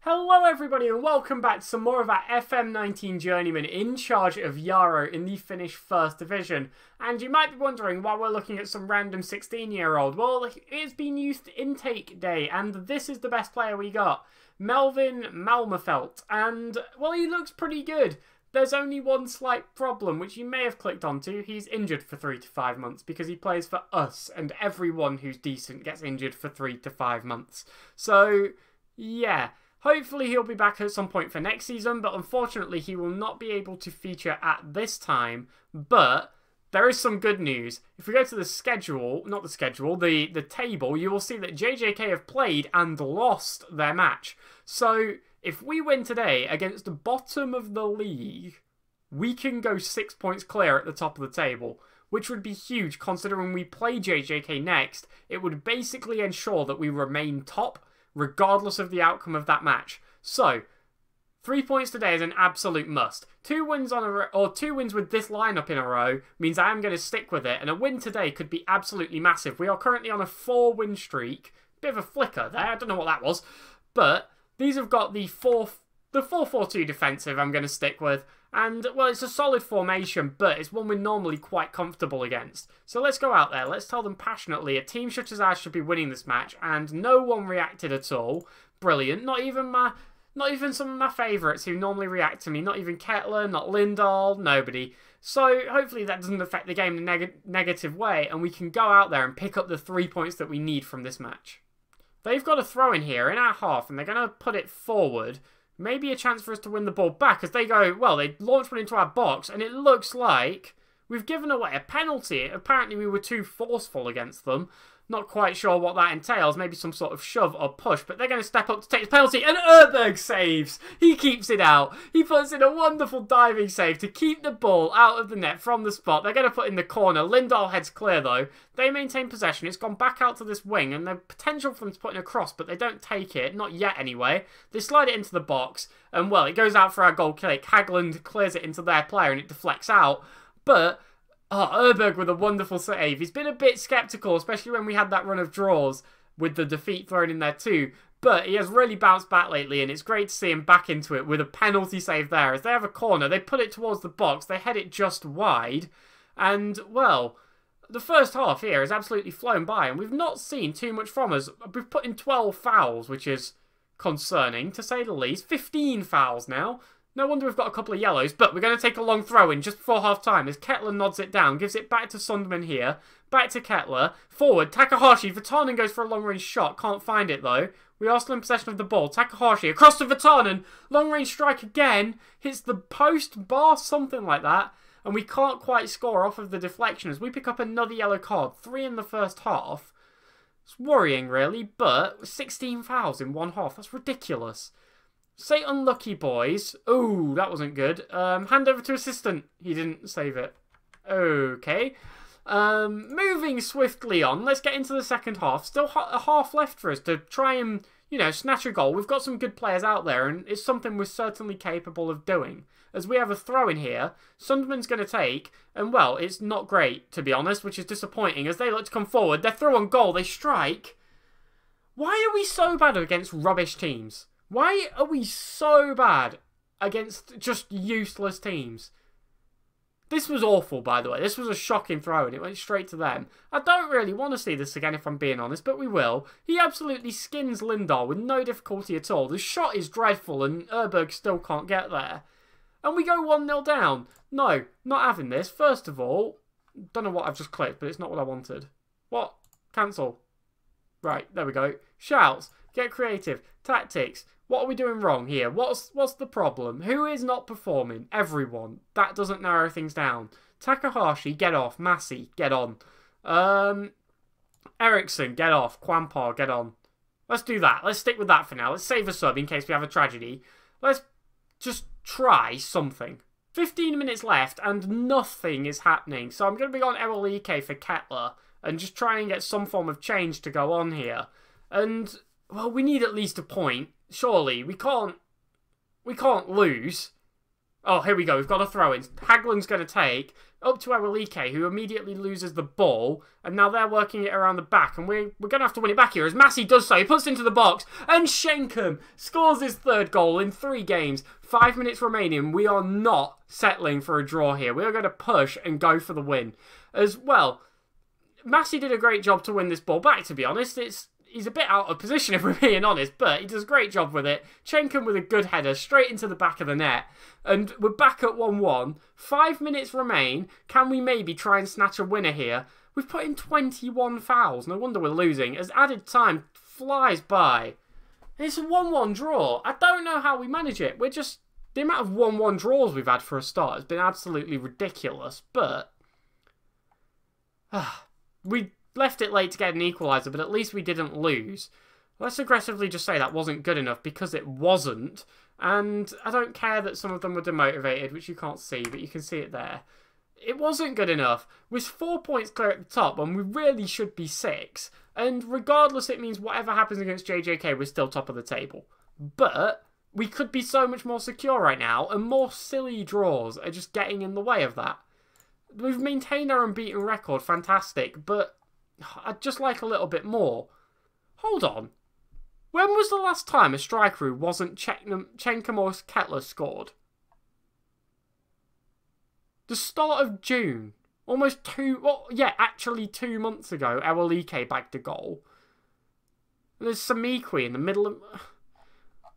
Hello everybody and welcome back to some more of our FM19 Journeyman in charge of Yarrow in the Finnish First Division. And you might be wondering why we're looking at some random 16-year-old. Well, it's been youth intake day and this is the best player we got. Melvin Malmefelt. And, well, he looks pretty good. There's only one slight problem, which you may have clicked onto. He's injured for 3 to 5 months because he plays for us, and everyone who's decent gets injured for 3 to 5 months. So, yeah. Hopefully he'll be back at some point for next season, but unfortunately he will not be able to feature at this time. But there is some good news. If we go to the schedule, not the schedule, the table, you will see that JJK have played and lost their match. So if we win today against the bottom of the league, we can go 6 points clear at the top of the table, which would be huge considering we play JJK next. It would basically ensure that we remain top, regardless of the outcome of that match. So, 3 points today is an absolute must. 2 wins on a row, or 2 wins with this lineup in a row means I am going to stick with it, and a win today could be absolutely massive. We are currently on a 4-win streak. Bit of a flicker there, I don't know what that was. But these have got the 4-4-2 defensive I'm going to stick with. And, well, it's a solid formation, but it's one we're normally quite comfortable against. So let's go out there. Let's tell them passionately a team such as ours should be winning this match, and no one reacted at all. Brilliant. Not even some of my favourites who normally react to me. Not even Kettler, not Lindahl, nobody. So hopefully that doesn't affect the game in a negative way, and we can go out there and pick up the 3 points that we need from this match. They've got a throw in here in our half, and they're going to put it forward. Maybe a chance for us to win the ball back as they go, well, they launch one into our box and it looks like we've given away a penalty. Apparently we were too forceful against them. Not quite sure what that entails. Maybe some sort of shove or push, but they're going to step up to take the penalty, and Erberg saves. He keeps it out. He puts in a wonderful diving save to keep the ball out of the net from the spot. They're going to put in the corner. Lindahl heads clear though. They maintain possession. It's gone back out to this wing, and there's potential for them to put in a cross, but they don't take it. Not yet anyway. They slide it into the box, and well, it goes out for our goal kick. Hagland clears it into their player, and it deflects out. But Erberg with a wonderful save. He's been a bit sceptical, especially when we had that run of draws with the defeat thrown in there too. But he has really bounced back lately, and it's great to see him back into it with a penalty save there. As they have a corner, they put it towards the box, they head it just wide. And, well, the first half here has absolutely flown by, and we've not seen too much from us. We've put in 12 fouls, which is concerning, to say the least. 15 fouls now. No wonder we've got a couple of yellows, but we're going to take a long throw in just before half-time as Kettler nods it down, gives it back to Sunderman here, back to Kettler, forward, Takahashi, Vatanen goes for a long-range shot, can't find it though. We are still in possession of the ball, Takahashi across to Vatanen, long-range strike again, hits the post, bar, something like that, and we can't quite score off of the deflection as we pick up another yellow card, 3 in the first half. It's worrying really, but 16 fouls in one half, that's ridiculous. Say unlucky, boys. Ooh, that wasn't good. Hand over to assistant. He didn't save it. Okay. Moving swiftly on. Let's get into the second half. Still a half left for us to try and, you know, snatch a goal. We've got some good players out there, and it's something we're certainly capable of doing. As we have a throw in here, Sunderman's going to take, and well, it's not great, to be honest, which is disappointing. As they look to come forward, they're through on goal, they strike. Why are we so bad against rubbish teams? Why are we so bad against just useless teams? This was awful, by the way. This was a shocking throw, and it went straight to them. I don't really want to see this again, if I'm being honest, but we will. He absolutely skins Lindahl with no difficulty at all. The shot is dreadful, and Erberg still can't get there. And we go 1-0 down. No, not having this. First of all, don't know what I've just clicked, but it's not what I wanted. What? Cancel. Right, there we go. Shouts. Get creative. Tactics. What are we doing wrong here? What's the problem? Who is not performing? Everyone. That doesn't narrow things down. Takahashi, get off. Massey, get on. Eriksson, get off. Kwampar, get on. Let's do that. Let's stick with that for now. Let's save a sub in case we have a tragedy. Let's just try something. 15 minutes left and nothing is happening. So I'm going to be on Erolike for Kettler and just try and get some form of change to go on here. And, well, we need at least a point. Surely, we can't lose. Oh, here we go. We've got a throw-in. Hagland's going to take up to Ewelike, who immediately loses the ball. And now they're working it around the back. And we're going to have to win it back here as Massey does so. He puts it into the box. And Schenkum scores his third goal in 3 games. 5 minutes remaining. We are not settling for a draw here. We are going to push and go for the win. As well, Massey did a great job to win this ball back, to be honest. He's a bit out of position, if we're being honest, but he does a great job with it. Schenkum with a good header straight into the back of the net. And we're back at 1-1. 5 minutes remain. Can we maybe try and snatch a winner here? We've put in 21 fouls. No wonder we're losing, as added time flies by. It's a 1-1 draw. I don't know how we manage it. We're just... The amount of 1-1 draws we've had for a start has been absolutely ridiculous, but... we left it late to get an equaliser, but at least we didn't lose. Let's aggressively just say that wasn't good enough, because it wasn't. And I don't care that some of them were demotivated, which you can't see, but you can see it there. It wasn't good enough. We're 4 points clear at the top when we really should be 6. And regardless, it means whatever happens against JJK, we're still top of the table. But we could be so much more secure right now, and more silly draws are just getting in the way of that. We've maintained our unbeaten record, fantastic, but I'd just like a little bit more. Hold on. When was the last time a striker who wasn't Schenkum or Kettler scored? The start of June. Almost 2... Well, yeah, actually 2 months ago, Ewelike bagged a goal. And there's Samikwi in the middle of...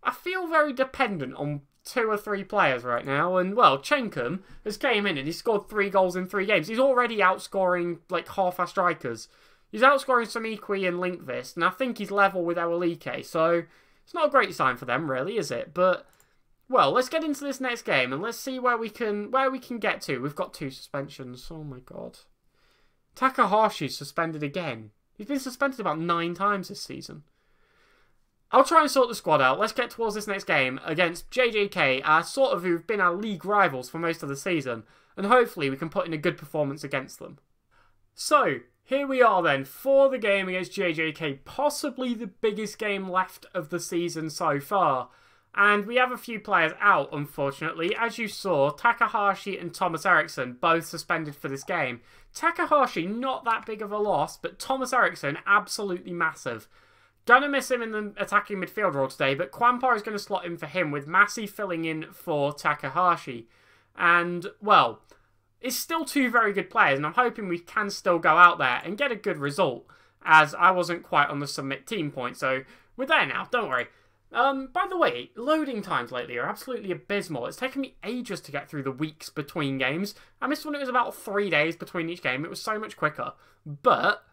I feel very dependent on 2 or 3 players right now. And, well, Schenkum has came in and he scored 3 goals in 3 games. He's already outscoring, like, half our strikers. He's outscoring Samikwi and Linkvist, and I think he's level with Ewelike. So, it's not a great sign for them, really, is it? But... Well, let's get into this next game and let's see where we can get to. We've got 2 suspensions. Oh my god. Takahashi's suspended again. He's been suspended about 9 times this season. I'll try and sort the squad out. Let's get towards this next game against JJK, who've been our league rivals for most of the season, and hopefully we can put in a good performance against them. So, here we are then for the game against JJK, possibly the biggest game left of the season so far. And we have a few players out, unfortunately. As you saw, Takahashi and Thomas Eriksson both suspended for this game. Takahashi, not that big of a loss, but Thomas Eriksson, absolutely massive. Gonna miss him in the attacking midfield role today, but Kwampar is going to slot in for him, with Massey filling in for Takahashi. And, well, it's still 2 very good players, and I'm hoping we can still go out there and get a good result, as I wasn't quite on the submit team point, so we're there now, don't worry. By the way, loading times lately are absolutely abysmal. It's taken me ages to get through the weeks between games. I missed when it was about 3 days between each game. It was so much quicker. But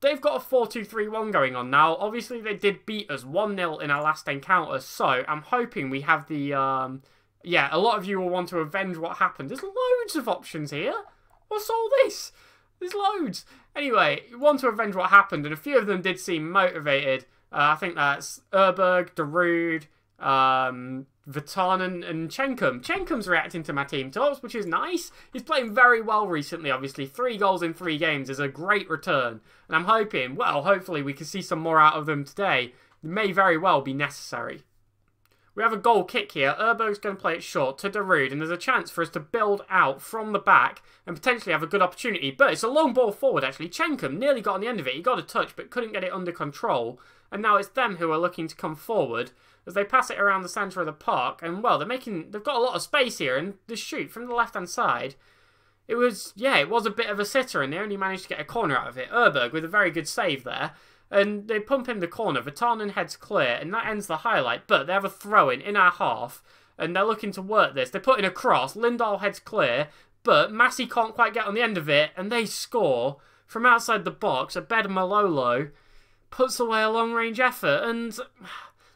they've got a 4-2-3-1 going on now. Obviously, they did beat us 1-0 in our last encounter. So I'm hoping we have the... Yeah, a lot of you will want to avenge what happened. There's loads of options here. What's all this? There's loads. Anyway, you want to avenge what happened, and a few of them did seem motivated. I think that's Erberg, Darude, Vatanen and Schenkum. Schenkum's reacting to my team tops, which is nice. He's playing very well recently, obviously. 3 goals in 3 games is a great return. And I'm hoping, well, hopefully we can see some more out of them today. It may very well be necessary. We have a goal kick here. Erberg's going to play it short to Darude, and there's a chance for us to build out from the back and potentially have a good opportunity. But it's a long ball forward, actually. Schenkum nearly got on the end of it. He got a touch, but couldn't get it under control. And now it's them who are looking to come forward as they pass it around the centre of the park. And, well, they've got a lot of space here. And the shoot from the left-hand side, it was a bit of a sitter, and they only managed to get a corner out of it. Erberg with a very good save there. And they pump in the corner. Vatanen heads clear, and that ends the highlight. But they have a throw-in in our half, and they're looking to work this. They put in a cross. Lindahl heads clear, but Massey can't quite get on the end of it, and they score from outside the box. Abed Malolo puts away a long-range effort, and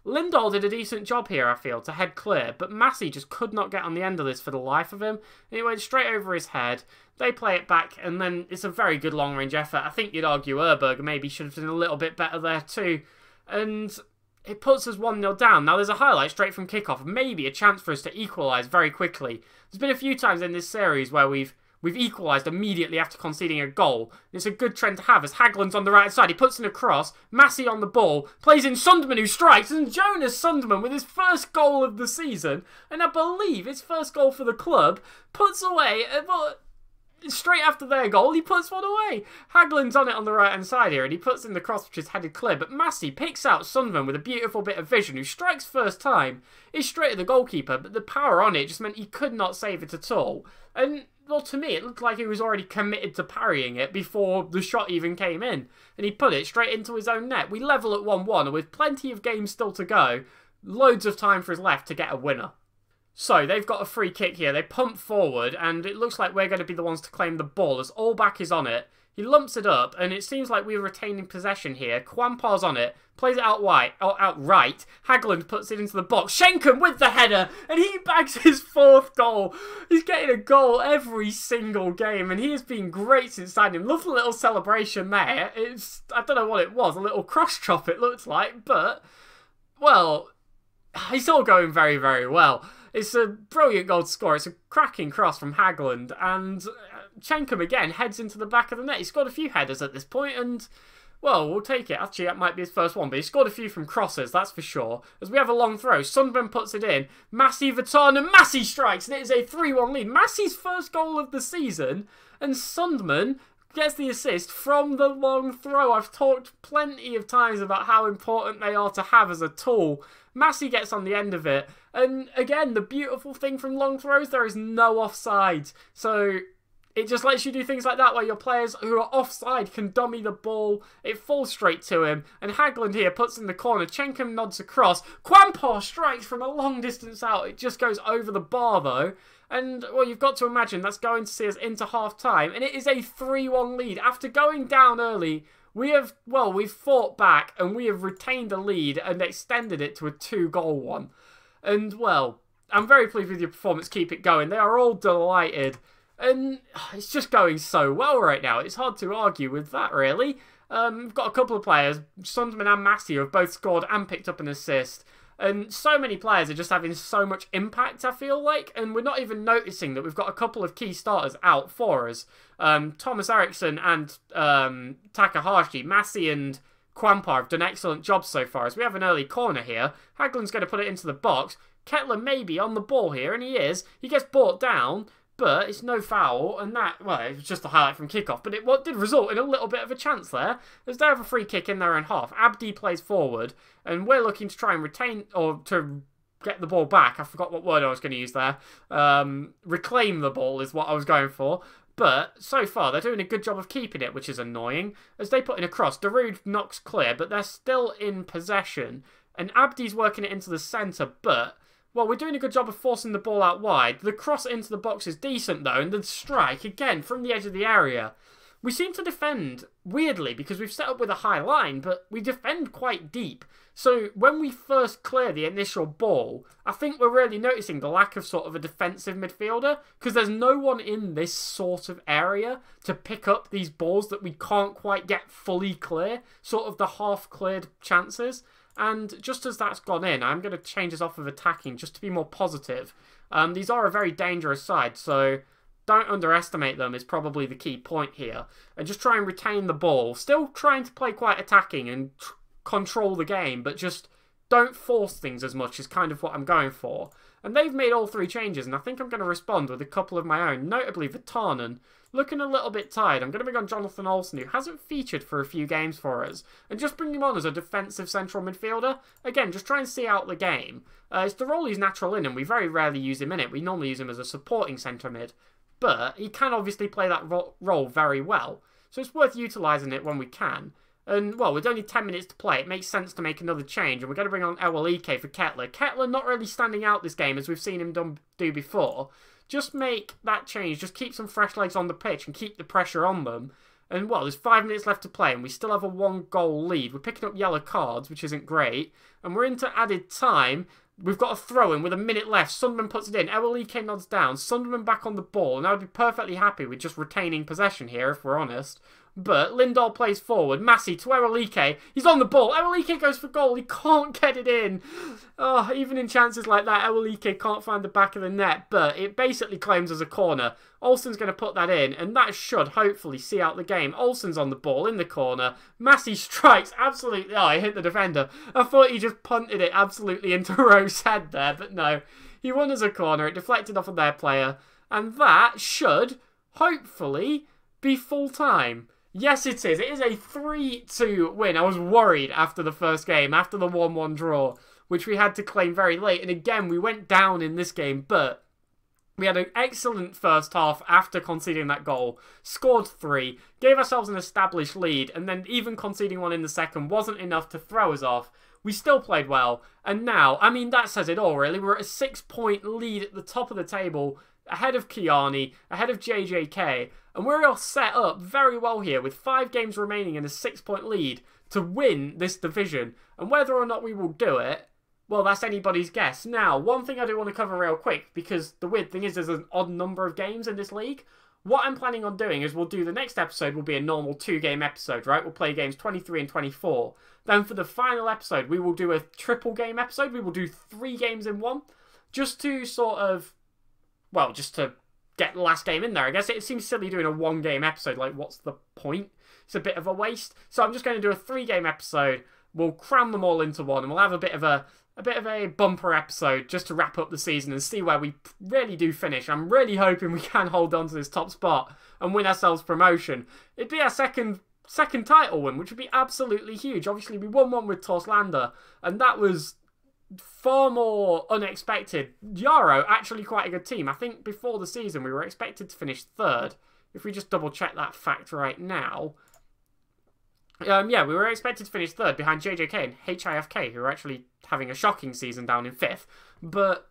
Lindahl did a decent job here, I feel, to head clear, but Massey just could not get on the end of this for the life of him. It went straight over his head. They play it back, and then it's a very good long-range effort. I think you'd argue Erberg maybe should have done a little bit better there too, and it puts us 1-0 down. Now, there's a highlight straight from kickoff, maybe a chance for us to equalise very quickly. There's been a few times in this series where we've we've equalised immediately after conceding a goal. It's a good trend to have as Haglund's on the right side. He puts in a cross. Massey on the ball. Plays in Sunderman who strikes. And Jonas Sunderman with his first goal of the season. And I believe his first goal for the club puts away... straight after their goal, he puts one away. Haglund's on it on the right-hand side here, and he puts in the cross, which is headed clear. But Massey picks out Sunderman with a beautiful bit of vision, who strikes first time. He's straight at the goalkeeper, but the power on it just meant he could not save it at all. And, well, to me, it looked like he was already committed to parrying it before the shot even came in. And he put it straight into his own net. We level at 1-1, and with plenty of games still to go, loads of time for us left to get a winner. So, they've got a free kick here. They pump forward, and it looks like we're going to be the ones to claim the ball as Allback is on it. He lumps it up, and it seems like we're retaining possession here. Kwampar's on it, plays it out right. Haglund puts it into the box. Schenken with the header, and he bags his 4th goal. He's getting a goal every single game, and he has been great since signing him. Love the little celebration there. I don't know what it was, a little cross chop it looked like, but, well, it's all going very, very well. It's a brilliant goal to score. It's a cracking cross from Haglund, and Schenken again heads into the back of the net. He's scored a few headers at this point, and, well, we'll take it. Actually, that might be his first one, but he scored a few from crosses, that's for sure. As we have a long throw, Sunderman puts it in. Massey, Vatan, and Massey strikes, and it is a 3-1 lead. Massey's first goal of the season, and Sunderman gets the assist from the long throw. I've talked plenty of times about how important they are to have as a tool. Massey gets on the end of it. And again, the beautiful thing from long throws, there is no offside. So it just lets you do things like that where your players who are offside can dummy the ball. It falls straight to him. And Haglund here puts in the corner. Schenken nods across. Kwampar strikes from a long distance out. It just goes over the bar though. And, well, you've got to imagine that's going to see us into half-time. And it is a 3-1 lead. After going down early, we've fought back and we have retained a lead and extended it to a 2-goal one. And, well, I'm very pleased with your performance. Keep it going. They are all delighted. And it's just going so well right now. It's hard to argue with that, really. We've got a couple of players, Sunderman and Massey, who have both scored and picked up an assist. And so many players are just having so much impact, I feel like. And we're not even noticing that we've got a couple of key starters out for us. Thomas Eriksson and Takahashi, Massey and Kwampar have done excellent jobs so far. As we have an early corner here. Haglund's going to put it into the box. Kettler maybe on the ball here, and he is. He gets brought down, but it's no foul. And that, well, it was just a highlight from kickoff. But it did result in a little bit of a chance there. As they have a free kick in their own half. Abdi plays forward. And we're looking to try and retain, or to get the ball back. I forgot what word I was going to use there. Reclaim the ball is what I was going for. But so far, they're doing a good job of keeping it, which is annoying. As they put in a cross, Darude knocks clear, but they're still in possession. And Abdi's working it into the centre, but, well, we're doing a good job of forcing the ball out wide. The cross into the box is decent, though, and the strike, again, from the edge of the area. We seem to defend weirdly because we've set up with a high line, but we defend quite deep. So when we first clear the initial ball, I think we're really noticing the lack of sort of a defensive midfielder because there's no one in this sort of area to pick up these balls that we can't quite get fully clear, sort of the half-cleared chances. And just as that's gone in, I'm going to change us off of attacking just to be more positive. These are a very dangerous side, so don't underestimate them is probably the key point here. And just try and retain the ball. Still trying to play quite attacking and control the game, but just don't force things as much is kind of what I'm going for. And they've made all 3 changes, and I think I'm going to respond with a couple of my own. Notably, Vatanen, looking a little bit tired. I'm going to bring on Jonathan Olsen, who hasn't featured for a few games for us, and just bring him on as a defensive central midfielder. Again, just try and see out the game. It's the role he's natural in, and we very rarely use him in it. We normally use him as a supporting centre mid. But he can obviously play that role very well. So it's worth utilising it when we can. And, well, with only 10 minutes to play, it makes sense to make another change. And we're going to bring on Ewelike for Kettler. Kettler not really standing out this game as we've seen him do before. Just make that change. Just keep some fresh legs on the pitch and keep the pressure on them. And, well, there's 5 minutes left to play and we still have a 1-goal lead. We're picking up yellow cards, which isn't great. And we're into added time. We've got a throw-in with a minute left. Sunderman puts it in. Ewelike nods down. Sunderman back on the ball. And I would be perfectly happy with just retaining possession here, if we're honest. But Lindahl plays forward. Massey to Ewelike. He's on the ball. Ewelike goes for goal. He can't get it in. Oh, even in chances like that, Ewelike can't find the back of the net. But it basically claims as a corner. Olsen's going to put that in. And that should hopefully see out the game. Olsen's on the ball in the corner. Massey strikes absolutely. Oh, he hit the defender. I thought he just punted it absolutely into Rowe's head there. But no. He won as a corner. It deflected off of their player. And that should hopefully be full time. Yes, it is. It is a 3-2 win. I was worried after the first game, after the 1-1 draw, which we had to claim very late. And again, we went down in this game, but we had an excellent first half after conceding that goal. Scored 3, gave ourselves an established lead, and then even conceding one in the second wasn't enough to throw us off. We still played well. And now, I mean, that says it all, really. We're at a 6-point lead at the top of the table, ahead of Kiani, ahead of JJK, and we're all set up very well here with 5 games remaining and a 6-point lead to win this division. And whether or not we will do it, well, that's anybody's guess. Now, one thing I do want to cover real quick, because the weird thing is there's an odd number of games in this league. What I'm planning on doing is we'll do the next episode will be a normal 2-game episode, right? We'll play games 23 and 24. Then for the final episode, we will do a triple game episode. We will do 3 games in one, just to sort of, well, just to get the last game in there. I guess it seems silly doing a 1-game episode. Like, what's the point? It's a bit of a waste. So I'm just going to do a 3-game episode. We'll cram them all into one, and we'll have a bit of a bumper episode just to wrap up the season and see where we really do finish. I'm really hoping we can hold on to this top spot and win ourselves promotion. It'd be our second title win, which would be absolutely huge. Obviously, we won one with Torslanda, and that was far more unexpected. Yarrow, actually quite a good team. I think before the season we were expected to finish 3rd. If we just double check that fact right now. Yeah, we were expected to finish 3rd behind JJK and HIFK, who are actually having a shocking season down in 5th. But,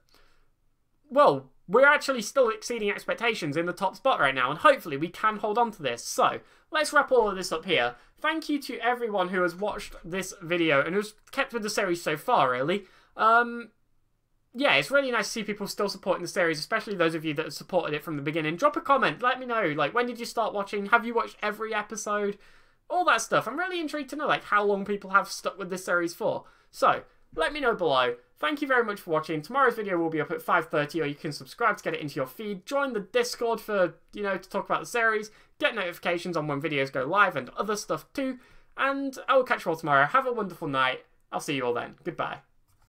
well, we're actually still exceeding expectations in the top spot right now, and hopefully we can hold on to this. So, let's wrap all of this up here. Thank you to everyone who has watched this video and who's kept with the series so far, really. Yeah, it's really nice to see people still supporting the series, especially those of you that have supported it from the beginning. Drop a comment, let me know, like, when did you start watching? Have you watched every episode? All that stuff. I'm really intrigued to know, like, how long people have stuck with this series for. So, let me know below. Thank you very much for watching. Tomorrow's video will be up at 5:30, or you can subscribe to get it into your feed. Join the Discord for, you know, to talk about the series. Get notifications on when videos go live and other stuff too. And I will catch you all tomorrow. Have a wonderful night. I'll see you all then. Goodbye.